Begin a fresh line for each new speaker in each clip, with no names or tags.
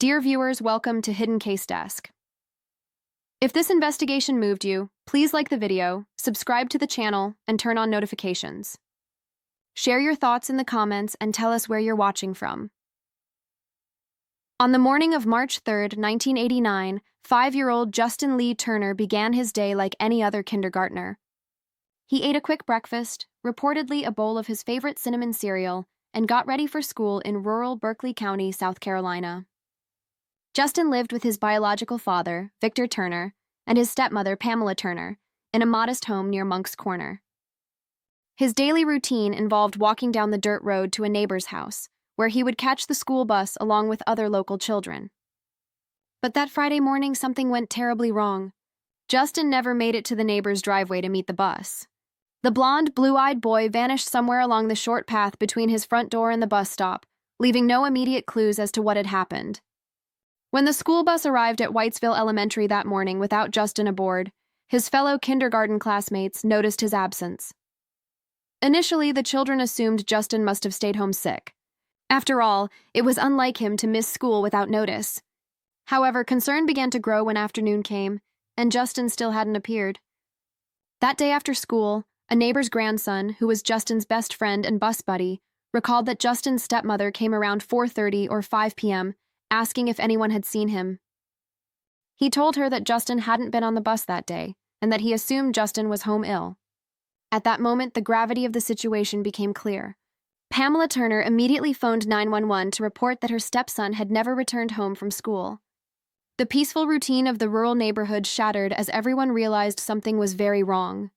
Dear viewers, welcome to Hidden Case Desk. If this investigation moved you, please like the video, subscribe to the channel, and turn on notifications. Share your thoughts in the comments and tell us where you're watching from. On the morning of March 3rd, 1989, 5-year-old Justin Lee Turner began his day like any other kindergartner. He ate a quick breakfast, reportedly a bowl of his favorite cinnamon cereal, and got ready for school in rural Berkeley County, South Carolina. Justin lived with his biological father, Victor Turner, and his stepmother, Pamela Turner, in a modest home near Moncks Corner. His daily routine involved walking down the dirt road to a neighbor's house, where he would catch the school bus along with other local children. But that Friday morning, something went terribly wrong. Justin never made it to the neighbor's driveway to meet the bus. The blonde, blue-eyed boy vanished somewhere along the short path between his front door and the bus stop, leaving no immediate clues as to what had happened. When the school bus arrived at Whitesville Elementary that morning without Justin aboard, his fellow kindergarten classmates noticed his absence. Initially, the children assumed Justin must have stayed home sick. After all, it was unlike him to miss school without notice. However, concern began to grow when afternoon came, and Justin still hadn't appeared. That day after school, a neighbor's grandson, who was Justin's best friend and bus buddy, recalled that Justin's stepmother came around 4:30 or 5 p.m., asking if anyone had seen him. He told her that Justin hadn't been on the bus that day, and that he assumed Justin was home ill. At that moment, the gravity of the situation became clear. Pamela Turner immediately phoned 911 to report that her stepson had never returned home from school. The peaceful routine of the rural neighborhood shattered as everyone realized something was very wrong.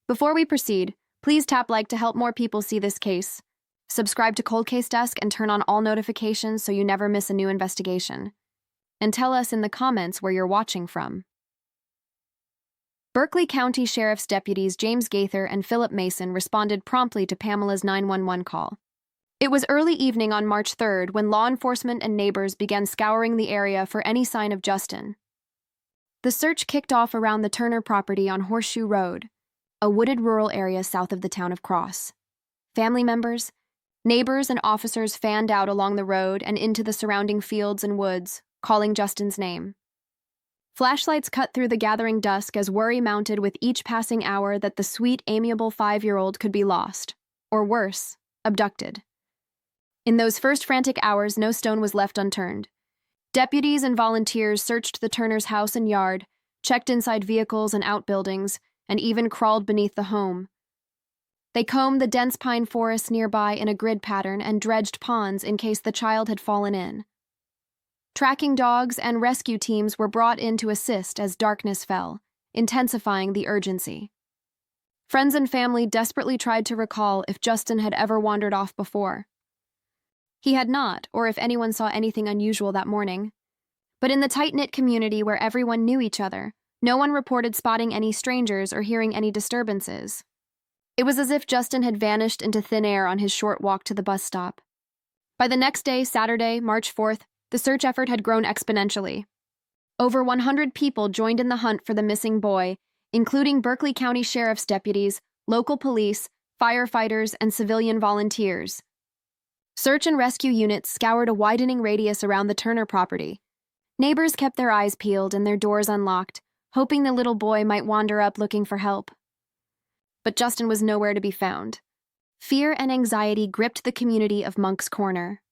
Before we proceed, please tap like to help more people see this case. Subscribe to Cold Case Desk and turn on all notifications so you never miss a new investigation. And tell us in the comments where you're watching from. Berkeley County Sheriff's deputies James Gaither and Philip Mason responded promptly to Pamela's 911 call. It was early evening on March 3rd when law enforcement and neighbors began scouring the area for any sign of Justin. The search kicked off around the Turner property on Horseshoe Road, a wooded rural area south of the town of Cross. Family members, neighbors, and officers fanned out along the road and into the surrounding fields and woods, calling Justin's name. Flashlights cut through the gathering dusk as worry mounted with each passing hour that the sweet, amiable 5-year-old could be lost, or worse, abducted. In those first frantic hours, no stone was left unturned. Deputies and volunteers searched the Turners' house and yard, checked inside vehicles and outbuildings, and even crawled beneath the home. They combed the dense pine forests nearby in a grid pattern and dredged ponds in case the child had fallen in. Tracking dogs and rescue teams were brought in to assist as darkness fell, intensifying the urgency. Friends and family desperately tried to recall if Justin had ever wandered off before. He had not, or if anyone saw anything unusual that morning. But in the tight-knit community where everyone knew each other, no one reported spotting any strangers or hearing any disturbances. It was as if Justin had vanished into thin air on his short walk to the bus stop. By the next day, Saturday, March 4th, the search effort had grown exponentially. Over 100 people joined in the hunt for the missing boy, including Berkeley County Sheriff's deputies, local police, firefighters, and civilian volunteers. Search and rescue units scoured a widening radius around the Turner property. Neighbors kept their eyes peeled and their doors unlocked, hoping the little boy might wander up looking for help. But Justin was nowhere to be found. Fear and anxiety gripped the community of Moncks Corner.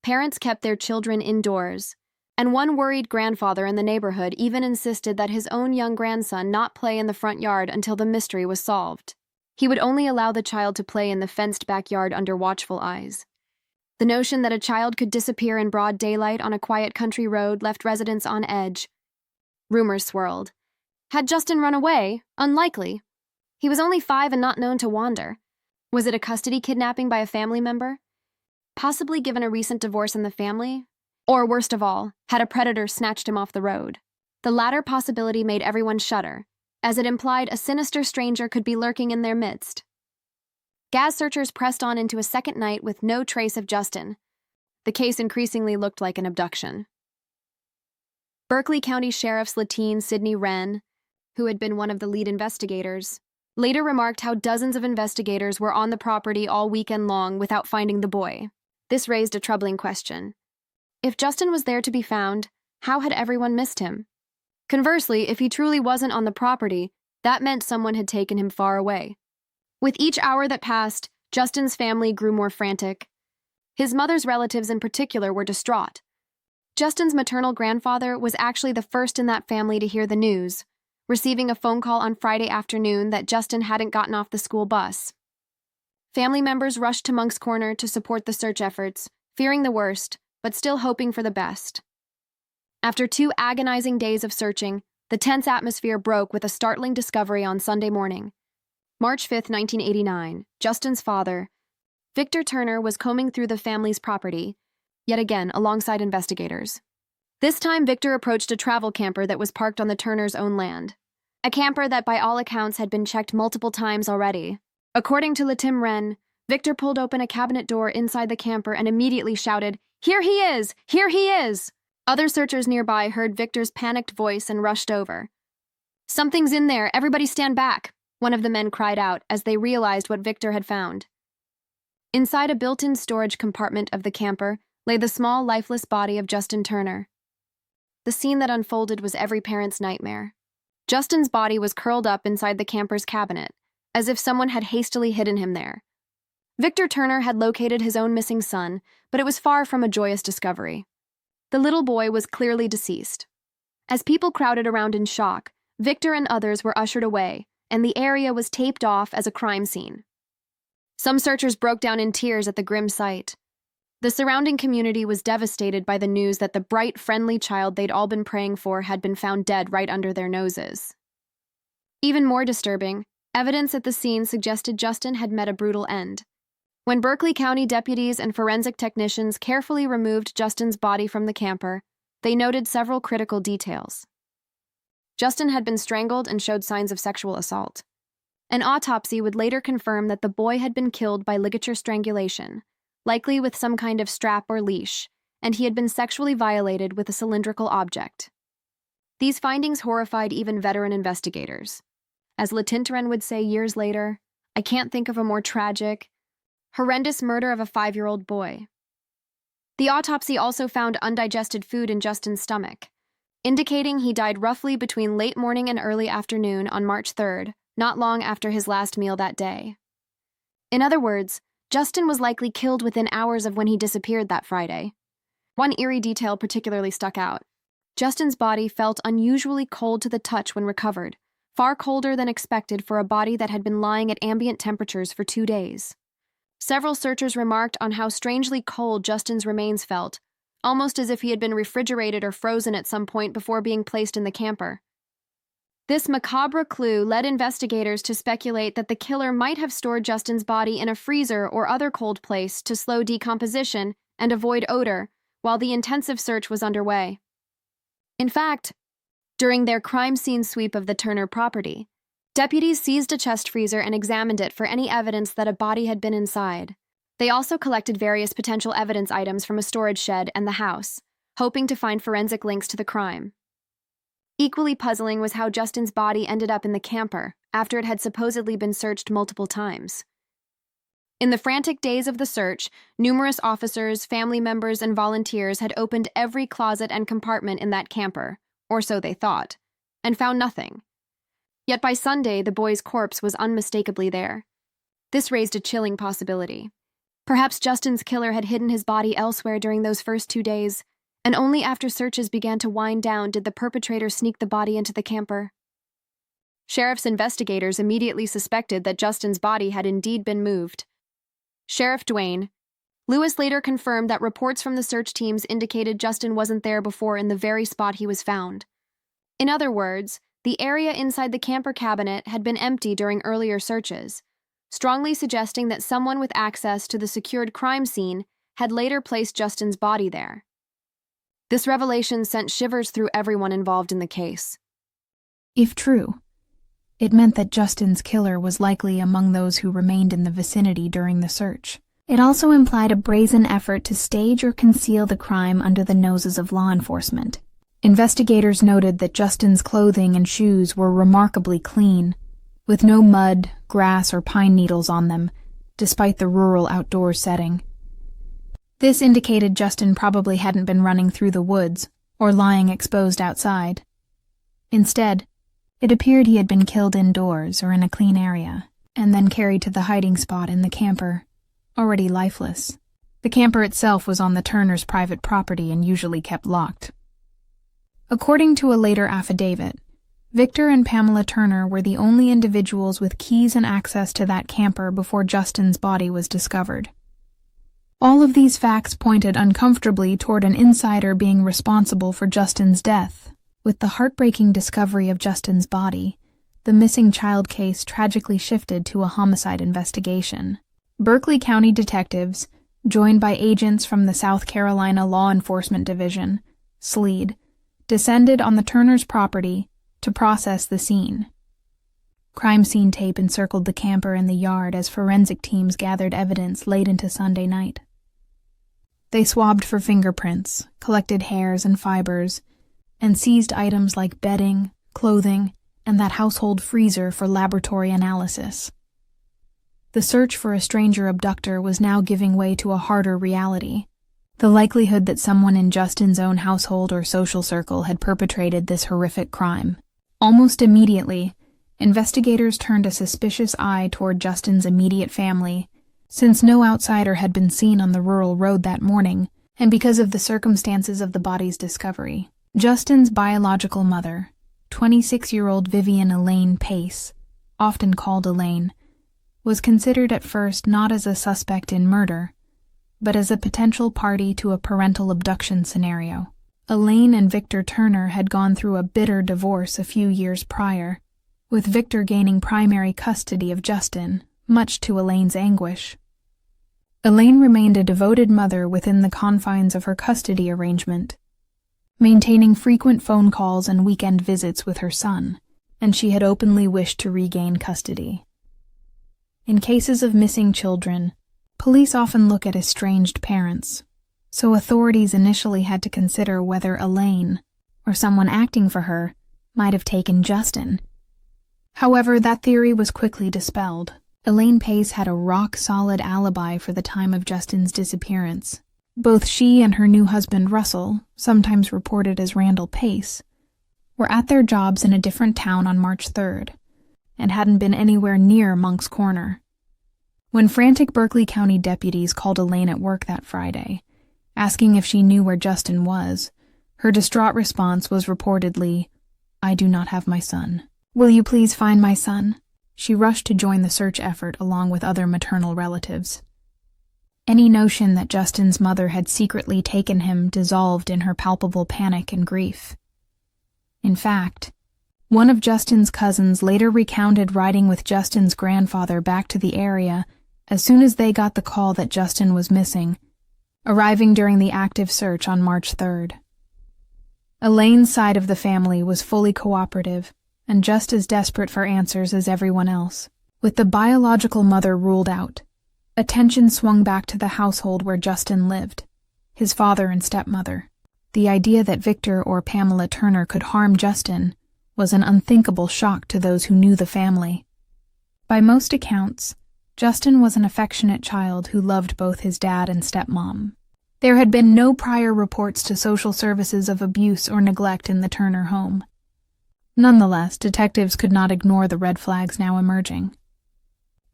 Parents kept their children indoors, and one worried grandfather in the neighborhood even insisted that his own young grandson not play in the front yard until the mystery was solved. He would only allow the child to play in the fenced backyard under watchful eyes. The notion that a child could disappear in broad daylight on a quiet country road left residents on edge. Rumors swirled. Had Justin run away? Unlikely. He was only 5 and not known to wander. Was it a custody kidnapping by a family member? Possibly given a recent divorce in the family? Or, worst of all, had a predator snatched him off the road? The latter possibility made everyone shudder, as it implied a sinister stranger could be lurking in their midst. Gas searchers pressed on into a second night with no trace of Justin. The case increasingly looked like an abduction. Berkeley County Sheriff's Lieutenant Sidney Wren, who had been one of the lead investigators, later remarked how dozens of investigators were on the property all weekend long without finding the boy. This raised a troubling question. If Justin was there to be found, how had everyone missed him? Conversely, if he truly wasn't on the property, that meant someone had taken him far away. With each hour that passed, Justin's family grew more frantic. His mother's relatives in particular were distraught. Justin's maternal grandfather was actually the first in that family to hear the news, receiving a phone call on Friday afternoon that Justin hadn't gotten off the school bus. Family members rushed to Monk's Corner to support the search efforts, fearing the worst, but still hoping for the best. After 2 agonizing days of searching, the tense atmosphere broke with a startling discovery on Sunday morning. March 5, 1989, Justin's father, Victor Turner, was combing through the family's property, yet again alongside investigators. This time, Victor approached a travel camper that was parked on the Turners' own land. A camper that by all accounts had been checked multiple times already. According to Latim Wren, Victor pulled open a cabinet door inside the camper and immediately shouted, "Here he is! Here he is!" Other searchers nearby heard Victor's panicked voice and rushed over. "Something's in there! Everybody stand back!" one of the men cried out as they realized what Victor had found. Inside a built-in storage compartment of the camper lay the small, lifeless body of Justin Turner. The scene that unfolded was every parent's nightmare. Justin's body was curled up inside the camper's cabinet, as if someone had hastily hidden him there. Victor Turner had located his own missing son, but it was far from a joyous discovery. The little boy was clearly deceased. As people crowded around in shock, Victor and others were ushered away, and the area was taped off as a crime scene. Some searchers broke down in tears at the grim sight. The surrounding community was devastated by the news that the bright, friendly child they'd all been praying for had been found dead right under their noses. Even more disturbing, evidence at the scene suggested Justin had met a brutal end. When Berkeley County deputies and forensic technicians carefully removed Justin's body from the camper, they noted several critical details. Justin had been strangled and showed signs of sexual assault. An autopsy would later confirm that the boy had been killed by ligature strangulation, likely with some kind of strap or leash, and he had been sexually violated with a cylindrical object. These findings horrified even veteran investigators. As Latintaran would say years later, "I can't think of a more tragic, horrendous murder of a 5-year-old boy." The autopsy also found undigested food in Justin's stomach, indicating he died roughly between late morning and early afternoon on March 3rd, not long after his last meal that day. In other words, Justin was likely killed within hours of when he disappeared that Friday. One eerie detail particularly stuck out. Justin's body felt unusually cold to the touch when recovered, far colder than expected for a body that had been lying at ambient temperatures for 2 days. Several searchers remarked on how strangely cold Justin's remains felt, almost as if he had been refrigerated or frozen at some point before being placed in the camper. This macabre clue led investigators to speculate that the killer might have stored Justin's body in a freezer or other cold place to slow decomposition and avoid odor while the intensive search was underway. In fact, during their crime scene sweep of the Turner property, deputies seized a chest freezer and examined it for any evidence that a body had been inside. They also collected various potential evidence items from a storage shed and the house, hoping to find forensic links to the crime. Equally puzzling was how Justin's body ended up in the camper after it had supposedly been searched multiple times. In the frantic days of the search, numerous officers, family members, and volunteers had opened every closet and compartment in that camper, or so they thought, and found nothing. Yet by Sunday, the boy's corpse was unmistakably there. This raised a chilling possibility. Perhaps Justin's killer had hidden his body elsewhere during those first 2 days, and only after searches began to wind down did the perpetrator sneak the body into the camper. Sheriff's investigators immediately suspected that Justin's body had indeed been moved. Sheriff Dwayne Lewis later confirmed that reports from the search teams indicated Justin wasn't there before in the very spot he was found. In other words, the area inside the camper cabinet had been empty during earlier searches, strongly suggesting that someone with access to the secured crime scene had later placed Justin's body there. This revelation sent shivers through everyone involved in the case.
If true, it meant that Justin's killer was likely among those who remained in the vicinity during the search. It also implied a brazen effort to stage or conceal the crime under the noses of law enforcement. Investigators noted that Justin's clothing and shoes were remarkably clean, with no mud, grass, or pine needles on them, despite the rural outdoor setting. This indicated Justin probably hadn't been running through the woods or lying exposed outside. Instead, it appeared he had been killed indoors or in a clean area, and then carried to the hiding spot in the camper, already lifeless. The camper itself was on the Turners' private property and usually kept locked. According to a later affidavit, Victor and Pamela Turner were the only individuals with keys and access to that camper before Justin's body was discovered. All of these facts pointed uncomfortably toward an insider being responsible for Justin's death. With the heartbreaking discovery of Justin's body, the missing child case tragically shifted to a homicide investigation. Berkeley County detectives, joined by agents from the South Carolina Law Enforcement Division, SLED, descended on the Turners' property to process the scene. Crime scene tape encircled the camper and the yard as forensic teams gathered evidence late into Sunday night. They swabbed for fingerprints, collected hairs and fibers, and seized items like bedding, clothing, and that household freezer for laboratory analysis. The search for a stranger abductor was now giving way to a harder reality: the likelihood that someone in Justin's own household or social circle had perpetrated this horrific crime. Almost immediately, investigators turned a suspicious eye toward Justin's immediate family, since no outsider had been seen on the rural road that morning, and because of the circumstances of the body's discovery. Justin's biological mother, 26-year-old Vivian Elaine Pace, often called Elaine, was considered at first not as a suspect in murder, but as a potential party to a parental abduction scenario. Elaine and Victor Turner had gone through a bitter divorce a few years prior, with Victor gaining primary custody of Justin, much to Elaine's anguish. Elaine remained a devoted mother within the confines of her custody arrangement, maintaining frequent phone calls and weekend visits with her son, and she had openly wished to regain custody. In cases of missing children, police often look at estranged parents, so authorities initially had to consider whether Elaine, or someone acting for her, might have taken Justin. However, that theory was quickly dispelled. Elaine Pace had a rock-solid alibi for the time of Justin's disappearance. Both she and her new husband Russell, sometimes reported as Randall Pace, were at their jobs in a different town on March 3rd, and hadn't been anywhere near Monk's Corner. When frantic Berkeley County deputies called Elaine at work that Friday, asking if she knew where Justin was, her distraught response was reportedly, "I do not have my son. Will you please find my son?" She rushed to join the search effort along with other maternal relatives. Any notion that Justin's mother had secretly taken him dissolved in her palpable panic and grief. In fact, one of Justin's cousins later recounted riding with Justin's grandfather back to the area as soon as they got the call that Justin was missing, arriving during the active search on March 3rd. Elaine's side of the family was fully cooperative and just as desperate for answers as everyone else. With the biological mother ruled out, attention swung back to the household where Justin lived, his father and stepmother. The idea that Victor or Pamela Turner could harm Justin was an unthinkable shock to those who knew the family. By most accounts, Justin was an affectionate child who loved both his dad and stepmom. There had been no prior reports to social services of abuse or neglect in the Turner home. Nonetheless, detectives could not ignore the red flags now emerging.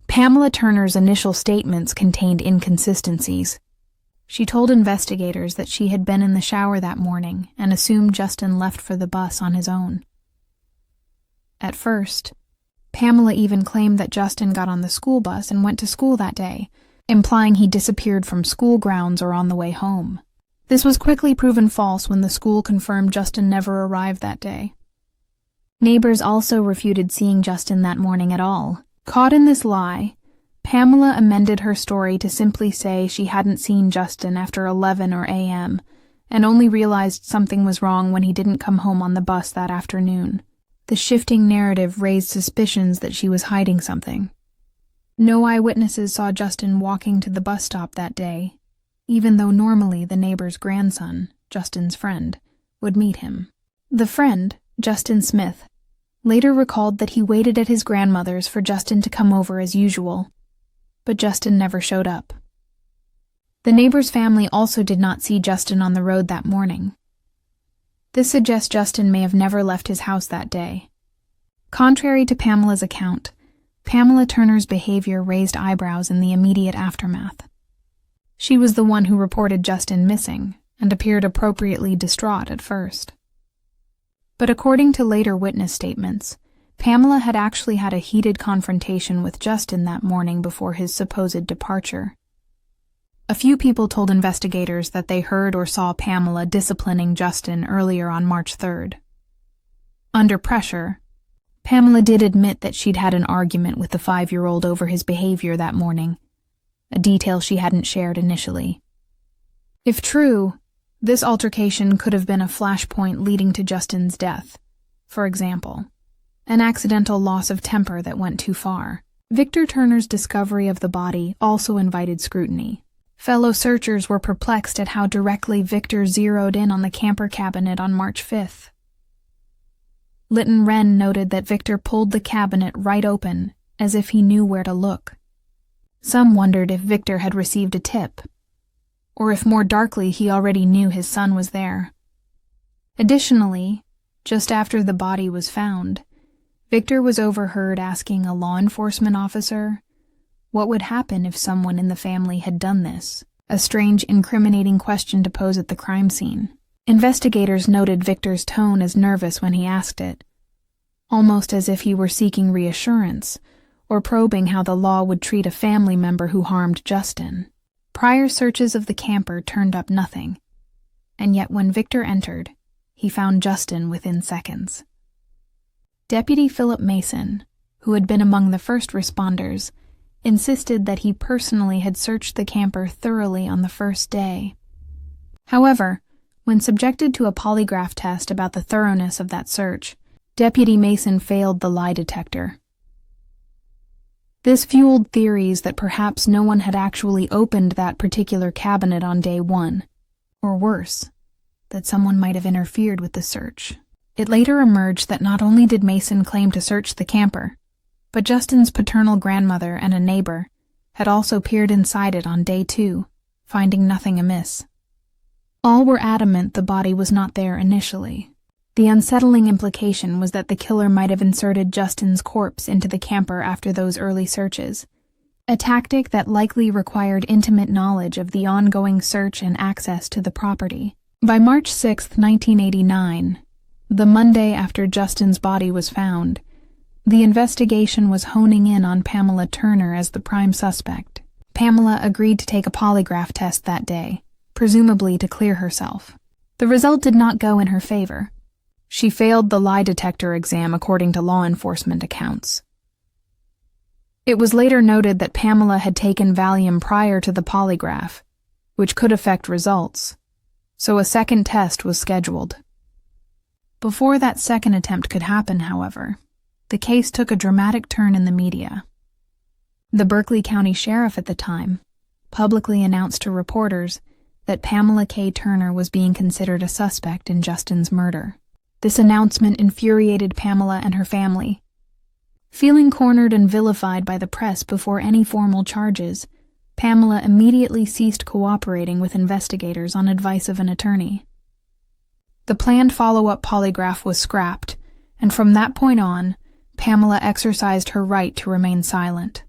Pamela Turner's initial statements contained inconsistencies. She told investigators that she had been in the shower that morning and assumed Justin left for the bus on his own. At first, Pamela even claimed that Justin got on the school bus and went to school that day, implying he disappeared from school grounds or on the way home. This was quickly proven false when the school confirmed Justin never arrived that day. Neighbors also refuted seeing Justin that morning at all. Caught in this lie, Pamela amended her story to simply say she hadn't seen Justin after 11 a.m. and only realized something was wrong when he didn't come home on the bus that afternoon. The shifting narrative raised suspicions that she was hiding something. No eyewitnesses saw Justin walking to the bus stop that day, even though normally the neighbor's grandson, Justin's friend, would meet him. The friend, Justin Smith, later recalled that he waited at his grandmother's for Justin to come over as usual, but Justin never showed up. The neighbor's family also did not see Justin on the road that morning. This suggests Justin may have never left his house that day. Contrary to Pamela's account, Pamela Turner's behavior raised eyebrows in the immediate aftermath. She was the one who reported Justin missing and appeared appropriately distraught at first. But according to later witness statements, Pamela had actually had a heated confrontation with Justin that morning before his supposed departure. A few people told investigators that they heard or saw Pamela disciplining Justin earlier on March 3rd. Under pressure, Pamela did admit that she'd had an argument with the 5-year-old over his behavior that morning, a detail she hadn't shared initially. If true, this altercation could have been a flashpoint leading to Justin's death. For example, an accidental loss of temper that went too far. Victor Turner's discovery of the body also invited scrutiny. Fellow searchers were perplexed at how directly Victor zeroed in on the camper cabinet on March 5th. Lytton Wren noted that Victor pulled the cabinet right open, as if he knew where to look. Some wondered if Victor had received a tip, or if more darkly he already knew his son was there. Additionally, just after the body was found, Victor was overheard asking a law enforcement officer what would happen if someone in the family had done this, a strange, incriminating question to pose at the crime scene. Investigators noted Victor's tone as nervous when he asked it, almost as if he were seeking reassurance or probing how the law would treat a family member who harmed Justin. Prior searches of the camper turned up nothing, and yet when Victor entered, he found Justin within seconds. Deputy Philip Mason, who had been among the first responders, insisted that he personally had searched the camper thoroughly on the first day. However, when subjected to a polygraph test about the thoroughness of that search, Deputy Mason failed the lie detector. This fueled theories that perhaps no one had actually opened that particular cabinet on day 1, or worse, that someone might have interfered with the search. It later emerged that not only did Mason claim to search the camper, but Justin's paternal grandmother and a neighbor had also peered inside it on day 2, finding nothing amiss. All were adamant the body was not there initially. The unsettling implication was that the killer might have inserted Justin's corpse into the camper after those early searches, a tactic that likely required intimate knowledge of the ongoing search and access to the property. By March 6, 1989, the Monday after Justin's body was found, the investigation was honing in on Pamela Turner as the prime suspect. Pamela agreed to take a polygraph test that day, presumably to clear herself. The result did not go in her favor. She failed the lie detector exam according to law enforcement accounts. It was later noted that Pamela had taken Valium prior to the polygraph, which could affect results, so a second test was scheduled. Before that second attempt could happen, however, the case took a dramatic turn in the media. The Berkeley County Sheriff at the time publicly announced to reporters that Pamela K. Turner was being considered a suspect in Justin's murder. This announcement infuriated Pamela and her family. Feeling cornered and vilified by the press before any formal charges, Pamela immediately ceased cooperating with investigators on advice of an attorney. The planned follow-up polygraph was scrapped, and from that point on, Pamela exercised her right to remain silent.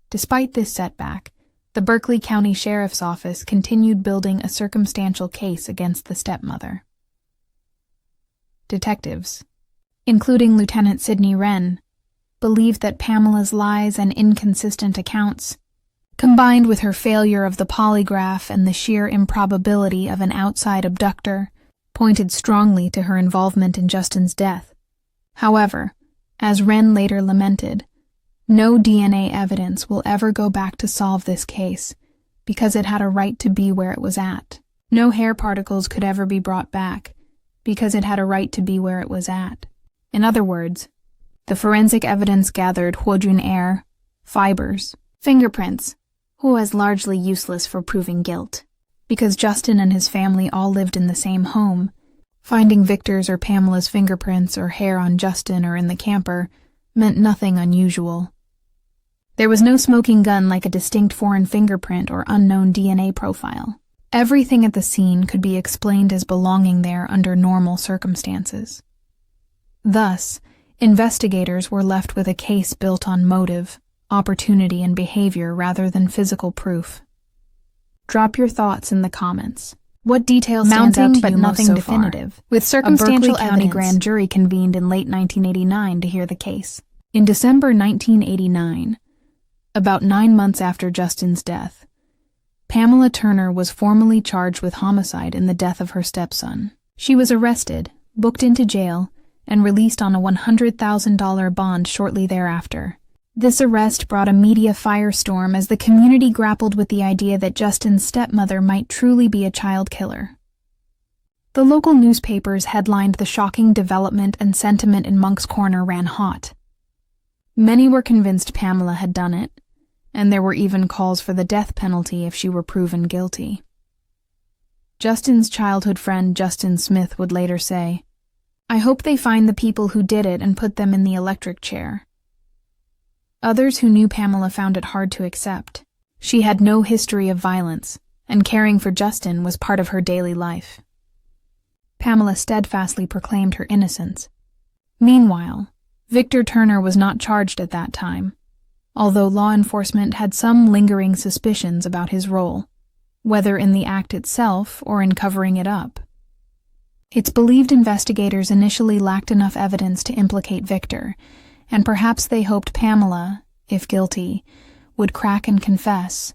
Despite this setback, the Berkeley County Sheriff's Office continued building a circumstantial case against the stepmother. Detectives, including Lieutenant Sidney Wren, believed that Pamela's lies and inconsistent accounts, combined with her failure of the polygraph and the sheer improbability of an outside abductor, pointed strongly to her involvement in Justin's death. However, as Wren later lamented, no DNA evidence will ever go back to solve this case because it had a right to be where it was at. No hair particles could ever be brought back because it had a right to be where it was at. In other words, the forensic evidence gathered huojun air, fibers, fingerprints, was largely useless for proving guilt. Because Justin and his family all lived in the same home, finding Victor's or Pamela's fingerprints or hair on Justin or in the camper meant nothing unusual. There was no smoking gun like a distinct foreign fingerprint or unknown DNA profile. Everything at the scene could be explained as belonging there under normal circumstances. Thus, investigators were left with a case built on motive, opportunity, and behavior rather than physical proof. Drop your thoughts in the comments. What details stands out to you most so definitive? Far? With circumstantial evidence, a Berkeley County grand jury convened in late 1989 to hear the case. In December 1989, about 9 months after Justin's death, Pamela Turner was formally charged with homicide in the death of her stepson. She was arrested, booked into jail, and released on a $100,000 bond shortly thereafter. This arrest brought a media firestorm as the community grappled with the idea that Justin's stepmother might truly be a child killer. The local newspapers headlined the shocking development, and sentiment in Moncks Corner ran hot. Many were convinced Pamela had done it, and there were even calls for the death penalty if she were proven guilty. Justin's childhood friend Justin Smith would later say, "I hope they find the people who did it and put them in the electric chair." Others who knew Pamela found it hard to accept. She had no history of violence, and caring for Justin was part of her daily life. Pamela steadfastly proclaimed her innocence. Meanwhile, Victor Turner was not charged at that time, although law enforcement had some lingering suspicions about his role, whether in the act itself or in covering it up. It's believed investigators initially lacked enough evidence to implicate Victor, and perhaps they hoped Pamela, if guilty, would crack and confess,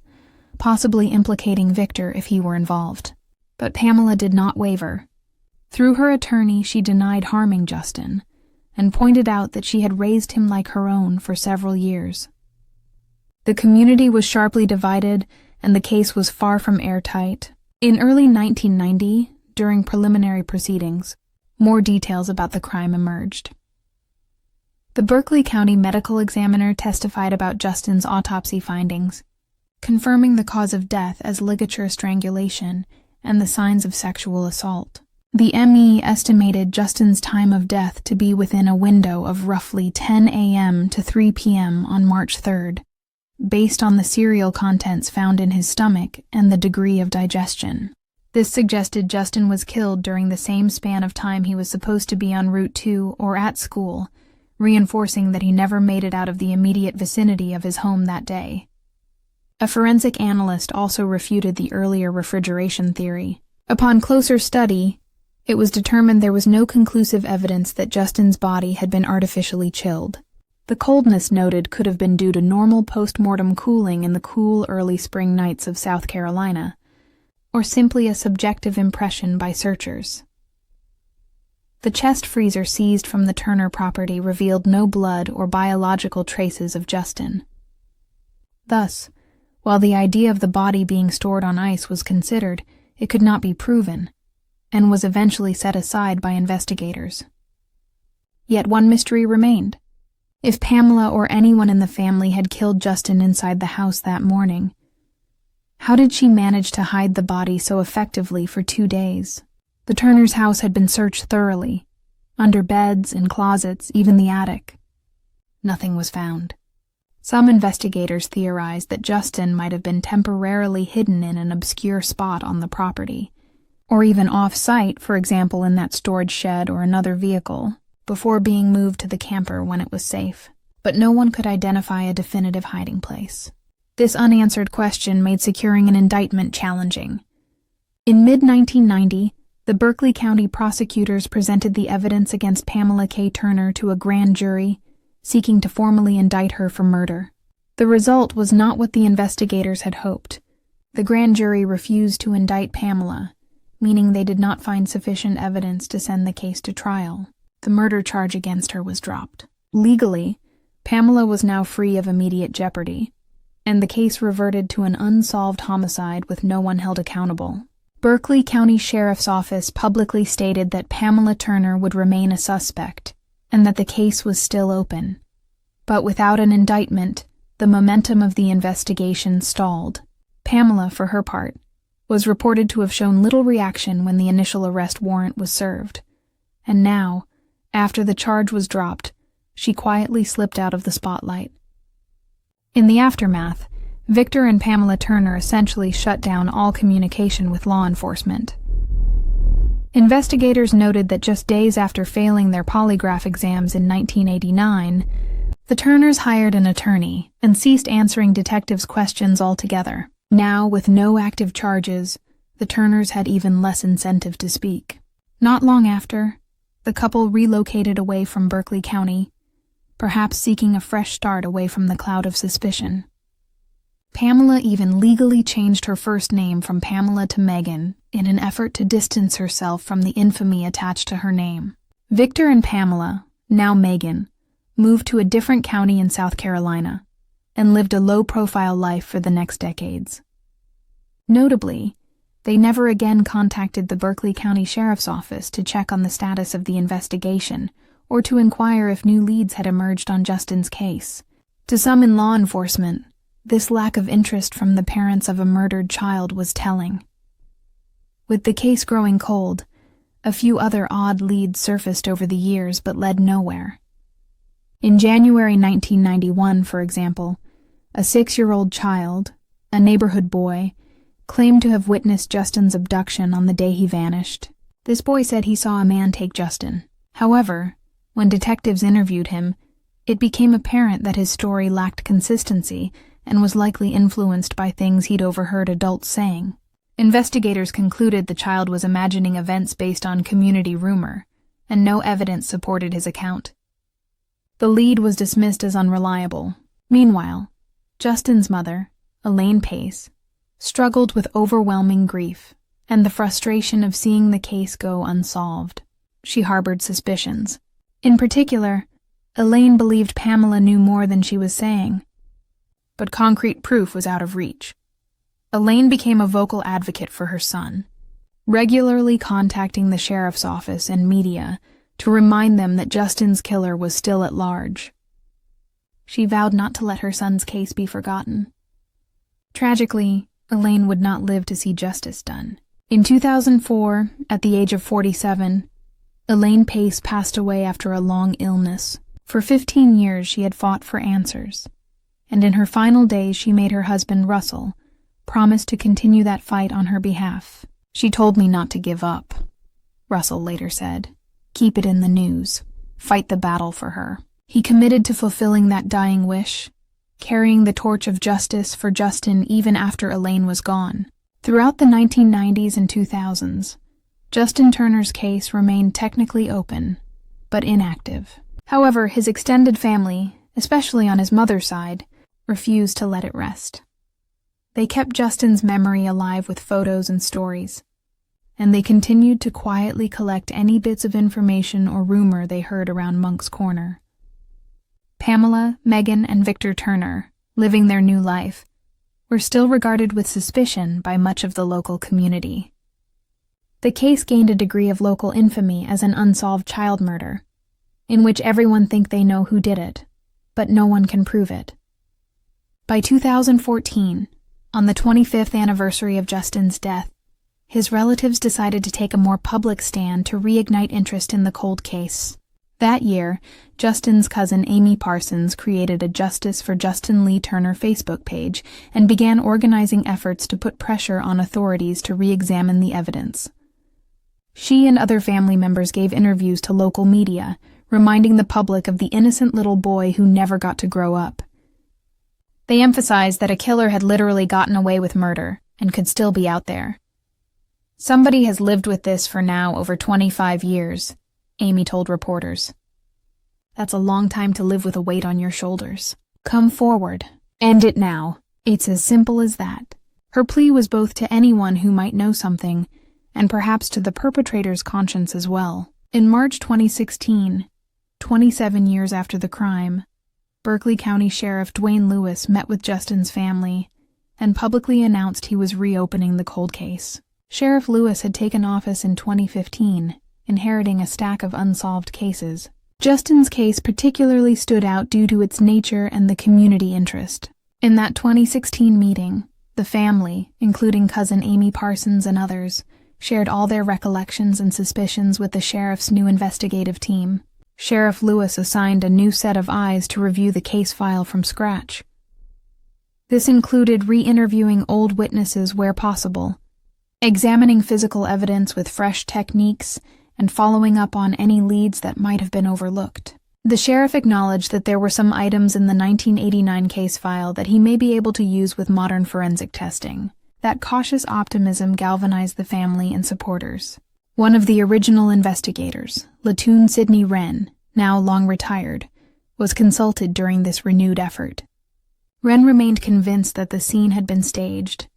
possibly implicating Victor if he were involved. But Pamela did not waver. Through her attorney, she denied harming Justin, and pointed out that she had raised him like her own for several years. The community was sharply divided, and the case was far from airtight. In early 1990, during preliminary proceedings, more details about the crime emerged. The Berkeley County medical examiner testified about Justin's autopsy findings, confirming the cause of death as ligature strangulation and the signs of sexual assault. The ME estimated Justin's time of death to be within a window of roughly 10 a.m. to 3 p.m. on March 3rd, based on the cereal contents found in his stomach and the degree of digestion. This suggested Justin was killed during the same span of time he was supposed to be en route to or at school, reinforcing that he never made it out of the immediate vicinity of his home that day. A forensic analyst also refuted the earlier refrigeration theory. Upon closer study, it was determined there was no conclusive evidence that Justin's body had been artificially chilled. The coldness noted could have been due to normal post-mortem cooling in the cool early spring nights of South Carolina, or simply a subjective impression by searchers. The chest freezer seized from the Turner property revealed no blood or biological traces of Justin. Thus, while the idea of the body being stored on ice was considered, it could not be proven, and was eventually set aside by investigators. Yet one mystery remained. If Pamela or anyone in the family had killed Justin inside the house that morning, how did she manage to hide the body so effectively for 2 days? The Turners' house had been searched thoroughly, under beds and closets, even the attic. Nothing was found. Some investigators theorized that Justin might have been temporarily hidden in an obscure spot on the property, or even off-site, for example in that storage shed or another vehicle, before being moved to the camper when it was safe. But no one could identify a definitive hiding place. This unanswered question made securing an indictment challenging. In mid-1990, the Berkeley County prosecutors presented the evidence against Pamela K. Turner to a grand jury, seeking to formally indict her for murder. The result was not what the investigators had hoped. The grand jury refused to indict Pamela, meaning they did not find sufficient evidence to send the case to trial. The murder charge against her was dropped. Legally, Pamela was now free of immediate jeopardy, and the case reverted to an unsolved homicide with no one held accountable. Berkeley County Sheriff's Office publicly stated that Pamela Turner would remain a suspect, and that the case was still open. But without an indictment, the momentum of the investigation stalled. Pamela, for her part, was reported to have shown little reaction when the initial arrest warrant was served, and now, after the charge was dropped, she quietly slipped out of the spotlight. In the aftermath, Victor and Pamela Turner essentially shut down all communication with law enforcement. Investigators noted that just days after failing their polygraph exams in 1989, the Turners hired an attorney and ceased answering detectives' questions altogether. Now, with no active charges, the Turners had even less incentive to speak. Not long after, the couple relocated away from Berkeley County, perhaps seeking a fresh start away from the cloud of suspicion. Pamela even legally changed her first name from Pamela to Megan in an effort to distance herself from the infamy attached to her name. Victor and Pamela, now Megan, moved to a different county in South Carolina and lived a low-profile life for the next decades. Notably, they never again contacted the Berkeley County Sheriff's Office to check on the status of the investigation or to inquire if new leads had emerged on Justin's case. To some in law enforcement, this lack of interest from the parents of a murdered child was telling. With the case growing cold, a few other odd leads surfaced over the years but led nowhere. In January 1991, for example, a 6-year-old child, a neighborhood boy, claimed to have witnessed Justin's abduction on the day he vanished. This boy said he saw a man take Justin. However, when detectives interviewed him, it became apparent that his story lacked consistency and was likely influenced by things he'd overheard adults saying. Investigators concluded the child was imagining events based on community rumor, and no evidence supported his account. The lead was dismissed as unreliable. Meanwhile, Justin's mother, Elaine Pace, struggled with overwhelming grief and the frustration of seeing the case go unsolved. She harbored suspicions. In particular, Elaine believed Pamela knew more than she was saying, but concrete proof was out of reach. Elaine became a vocal advocate for her son, regularly contacting the sheriff's office and media to remind them that Justin's killer was still at large. She vowed not to let her son's case be forgotten. Tragically, Elaine would not live to see justice done. In 2004, at the age of 47, Elaine Pace passed away after a long illness. For 15 years she had fought for answers, and in her final days she made her husband, Russell, promise to continue that fight on her behalf. "She told me not to give up," Russell later said. "Keep it in the news. Fight the battle for her." He committed to fulfilling that dying wish, carrying the torch of justice for Justin even after Elaine was gone. Throughout the 1990s and 2000s, Justin Turner's case remained technically open, but inactive. However, his extended family, especially on his mother's side, refused to let it rest. They kept Justin's memory alive with photos and stories, and they continued to quietly collect any bits of information or rumor they heard around Monk's Corner. Pamela, Megan, and Victor Turner, living their new life, were still regarded with suspicion by much of the local community. The case gained a degree of local infamy as an unsolved child murder, in which everyone think they know who did it, but no one can prove it. By 2014, on the 25th anniversary of Justin's death, his relatives decided to take a more public stand to reignite interest in the cold case. That year, Justin's cousin Amy Parsons created a Justice for Justin Lee Turner Facebook page and began organizing efforts to put pressure on authorities to re-examine the evidence. She and other family members gave interviews to local media, reminding the public of the innocent little boy who never got to grow up. They emphasized that a killer had literally gotten away with murder and could still be out there. "Somebody has lived with this for now over 25 years, Amy told reporters. "That's a long time to live with a weight on your shoulders. Come forward. End it now. It's as simple as that." Her plea was both to anyone who might know something, and perhaps to the perpetrator's conscience as well. In March 2016, 27 years after the crime, Berkeley County Sheriff Dwayne Lewis met with Justin's family and publicly announced he was reopening the cold case. Sheriff Lewis had taken office in 2015, inheriting a stack of unsolved cases. Justin's case particularly stood out due to its nature and the community interest. In that 2016 meeting, the family, including cousin Amy Parsons and others, shared all their recollections and suspicions with the sheriff's new investigative team. Sheriff Lewis assigned a new set of eyes to review the case file from scratch. This included re-interviewing old witnesses where possible, examining physical evidence with fresh techniques, and following up on any leads that might have been overlooked. The sheriff acknowledged that there were some items in the 1989 case file that he may be able to use with modern forensic testing. That cautious optimism galvanized the family and supporters. One of the original investigators, Latoon Sidney Wren, now long retired, was consulted during this renewed effort. Wren remained convinced that the scene had been staged,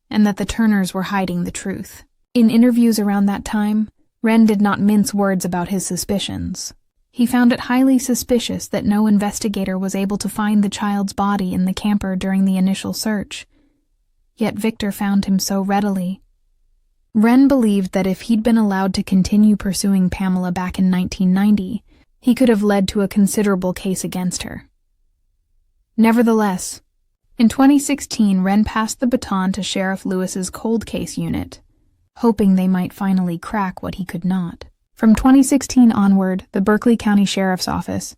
and that the Turners were hiding the truth. In interviews around that time, Wren did not mince words about his suspicions. He found it highly suspicious that no investigator was able to find the child's body in the camper during the initial search. Yet Victor found him so readily. Wren believed that if he'd been allowed to continue pursuing Pamela back in 1990, he could have led to a considerable case against her. Nevertheless, in 2016, Wren passed the baton to Sheriff Lewis's cold case unit, hoping they might finally crack what he could not. From 2016 onward, the Berkeley County Sheriff's Office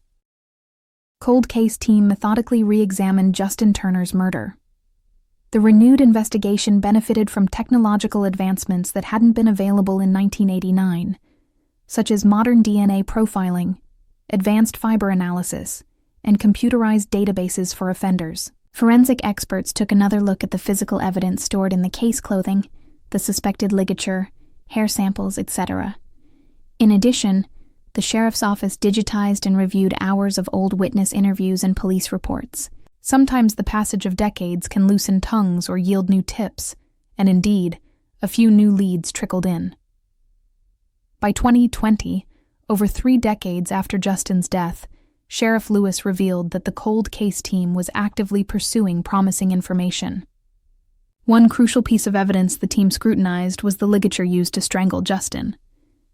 cold case team methodically re-examined Justin Turner's murder. The renewed investigation benefited from technological advancements that hadn't been available in 1989, such as modern DNA profiling, advanced fiber analysis, and computerized databases for offenders. Forensic experts took another look at the physical evidence stored in the case clothing, the suspected ligature, hair samples, etc. In addition, the sheriff's office digitized and reviewed hours of old witness interviews and police reports. Sometimes the passage of decades can loosen tongues or yield new tips, and indeed, a few new leads trickled in. By 2020, over 3 decades after Justin's death, Sheriff Lewis revealed that the cold case team was actively pursuing promising information. One crucial piece of evidence the team scrutinized was the ligature used to strangle Justin.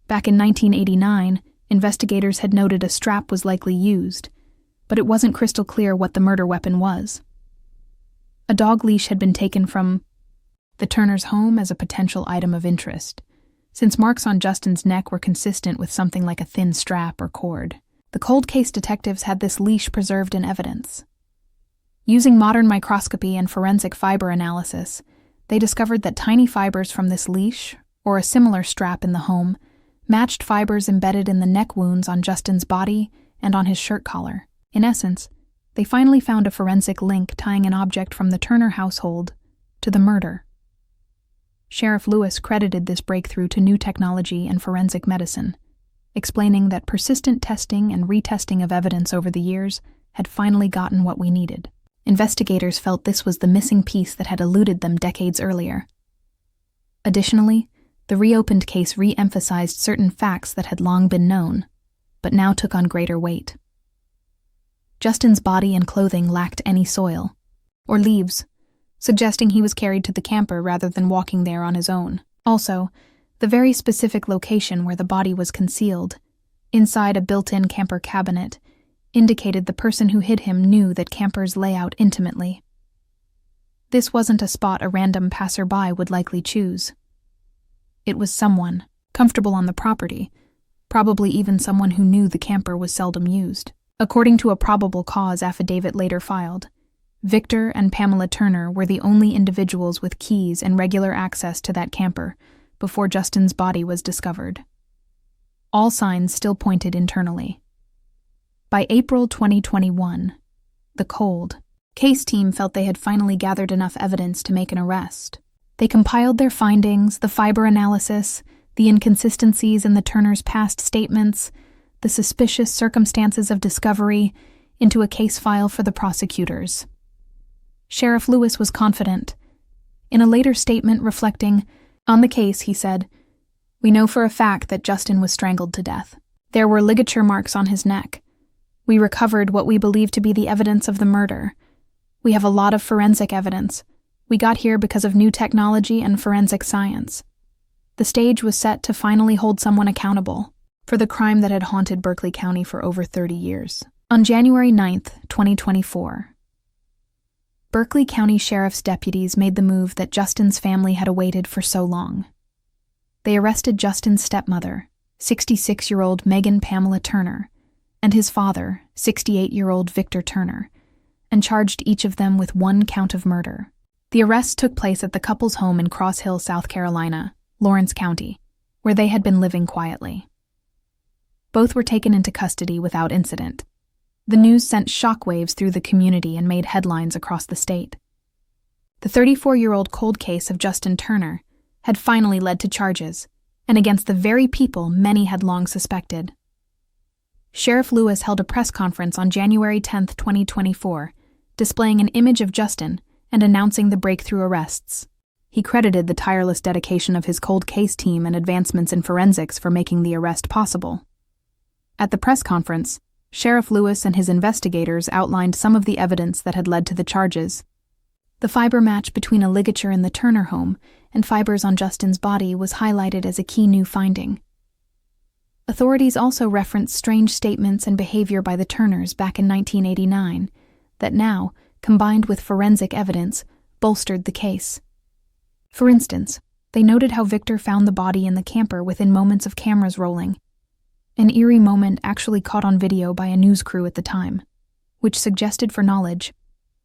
Back in 1989, investigators had noted a strap was likely used, but it wasn't crystal clear what the murder weapon was. A dog leash had been taken from the Turners' home as a potential item of interest, since marks on Justin's neck were consistent with something like a thin strap or cord. The cold case detectives had this leash preserved in evidence. Using modern microscopy and forensic fiber analysis, they discovered that tiny fibers from this leash, or a similar strap in the home, matched fibers embedded in the neck wounds on Justin's body and on his shirt collar. In essence, they finally found a forensic link tying an object from the Turner household to the murder. Sheriff Lewis credited this breakthrough to new technology and forensic medicine, explaining that persistent testing and retesting of evidence over the years had finally gotten what we needed. Investigators felt this was the missing piece that had eluded them decades earlier. Additionally, the reopened case re-emphasized certain facts that had long been known, but now took on greater weight. Justin's body and clothing lacked any soil, or leaves, suggesting he was carried to the camper rather than walking there on his own. Also, the very specific location where the body was concealed, inside a built-in camper cabinet, indicated the person who hid him knew that campers lay out intimately. This wasn't a spot a random passerby would likely choose. It was someone, comfortable on the property, probably even someone who knew the camper was seldom used. According to a probable cause affidavit later filed, Victor and Pamela Turner were the only individuals with keys and regular access to that camper before Justin's body was discovered. All signs still pointed internally. By April 2021, the cold case team felt they had finally gathered enough evidence to make an arrest. They compiled their findings, the fiber analysis, the inconsistencies in the Turners' past statements, the suspicious circumstances of discovery, into a case file for the prosecutors. Sheriff Lewis was confident. In a later statement reflecting on the case, he said, "We know for a fact that Justin was strangled to death. There were ligature marks on his neck. We recovered what we believe to be the evidence of the murder. We have a lot of forensic evidence. We got here because of new technology and forensic science." The stage was set to finally hold someone accountable for the crime that had haunted Berkeley County for over 30 years. On January 9th, 2024, Berkeley County Sheriff's deputies made the move that Justin's family had awaited for so long. They arrested Justin's stepmother, 66-year-old Megan Pamela Turner, and his father, 68-year-old Victor Turner, and charged each of them with 1 count of murder. The arrests took place at the couple's home in Cross Hill, South Carolina, Lawrence County, where they had been living quietly. Both were taken into custody without incident. The news sent shockwaves through the community and made headlines across the state. The 34-year-old cold case of Justin Turner had finally led to charges, and against the very people many had long suspected. Sheriff Lewis held a press conference on January 10, 2024, displaying an image of Justin and announcing the breakthrough arrests. He credited the tireless dedication of his cold case team and advancements in forensics for making the arrest possible. At the press conference, Sheriff Lewis and his investigators outlined some of the evidence that had led to the charges. The fiber match between a ligature in the Turner home and fibers on Justin's body was highlighted as a key new finding. Authorities also referenced strange statements and behavior by the Turners back in 1989 that now, combined with forensic evidence, bolstered the case. For instance, they noted how Victor found the body in the camper within moments of cameras rolling, an eerie moment actually caught on video by a news crew at the time, which suggested for knowledge.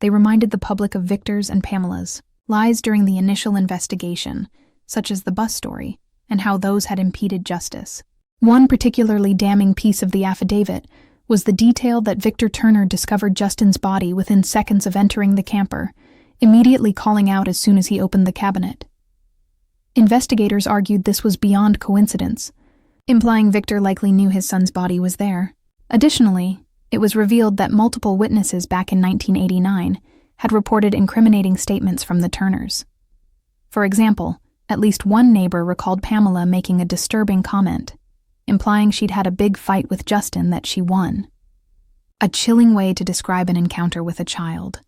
They reminded the public of Victor's and Pamela's lies during the initial investigation, such as the bus story, and how those had impeded justice. One particularly damning piece of the affidavit was the detail that Victor Turner discovered Justin's body within seconds of entering the camper, immediately calling out as soon as he opened the cabinet. Investigators argued this was beyond coincidence, implying Victor likely knew his son's body was there. Additionally, it was revealed that multiple witnesses back in 1989 had reported incriminating statements from the Turners. For example, at least one neighbor recalled Pamela making a disturbing comment, implying she'd had a big fight with Justin that she won. A chilling way to describe an encounter with a child.